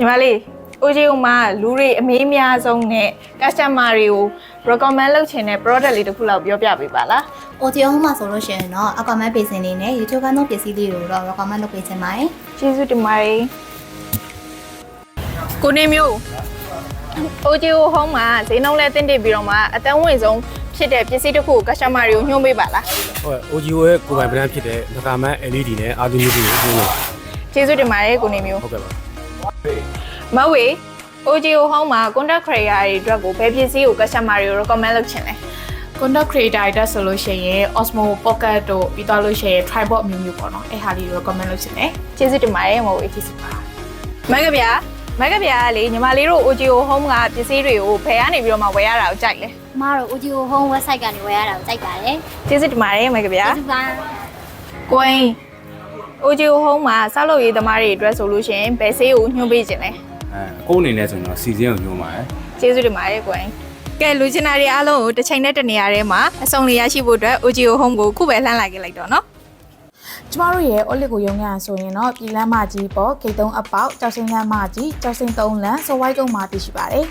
ညီမလေး OJO မှာလူတွေအမေးအများဆုံးနဲ့ customer တွေကို recommend လုပ်ချင်တဲ့ product လေးတစ်ခုလောက်ပြောပြပေးပါလား OJO မှာဆိုလို့ရှိရင်တော့ Aquaman ပေးစင်လေးနဲ့ YouTube ကတော့ပစ္စည်းလေးတွေကိုတော့ recommend လုပ်ပေးချင်ပါတယ် ကျေးဇူးတင်ပါတယ်ကိုနေမျိုး OJO Home မှာဈေးနှုန်းလဲတင်တစ်ပြီးတော့မှအတန်းဝင်ဆုံးဖြစ်တဲ့ပစ္စည်းတစ်ခုကို customer တွေကိုညွှန်ပေးပါလား ဟုတ် OJO ရဲ့ကိုယ်ပိုင် brand ဖြစ်တဲ့ Aquaman LED နဲ့ အာသူမျိုးတွေကိုညွှန်ပါ ကျေးဇူးတင်ပါတယ်ကိုနေမျိုး ဟုတ်ကဲ့ပါ မဝေ OJO Home မှာ content creator တွေအတွက်ကိုဘယ်ပစ္စည်းကို customer တွေကို recommend လုပ်ချင်လဲ content creator တွေဆိုလို့ရှိရင် Osmo Pocket တို့ပြီးတော့လို့ရှိရင် tripod မျိုးမျိုးပေါ့နော်အဲ့ဟာလေးကို recommend လုပ်ချင်တယ် ကျေးဇူးတင်ပါတယ်မဝေဖြစ်စီပါမင်္ဂဗျာမင်္ဂဗျာလေညီမလေးတို့ OJO Home ကပစ္စည်းတွေကိုဘယ်ကနေပြီးတော့မှဝယ်ရတာကိုကြိုက်လဲ ။မတို့ OJO Home website ကနေဝယ်ရတာကိုကြိုက်ပါတယ် ကျေးဇူးတင်ပါတယ်မင်္ဂဗျာ ။ကျေးဇူးပါ ကိုရင် OJO Home မှာစောက်လုပ်ရေးသမားတွေအတွက်ဆိုလို့ရှိရင်ဘယ်ဆေးကိုညွှန်ပေးခြင်းလဲ ကိုအနေနဲ့ဆိုရင်တော့စီစဉ်ကိုညွှန်းပါတယ် ကျေးဇူးတင်ပါတယ်ကိုရင်ကဲလူချင်တာတွေအားလုံးကိုတစ်ချိန်နဲ့တစ်နေရာထဲမှာအစုံလေးရရှိဖို့အတွက် OJO Home ကိုခုပဲလှမ်းလာခဲ့လိုက်တော့နော် ကျမတို့ရဲ့ Olive ကိုရုံးရဆိုရင်တော့ပြည်လမ်းမကြီးပေါ်ဂိတ်3အပေါက်ကြောက်စင်းလမ်းမကြီးကြောက်စင်း3လမ်းစဝိုင်းကုန်းမှာတည်ရှိပါတယ်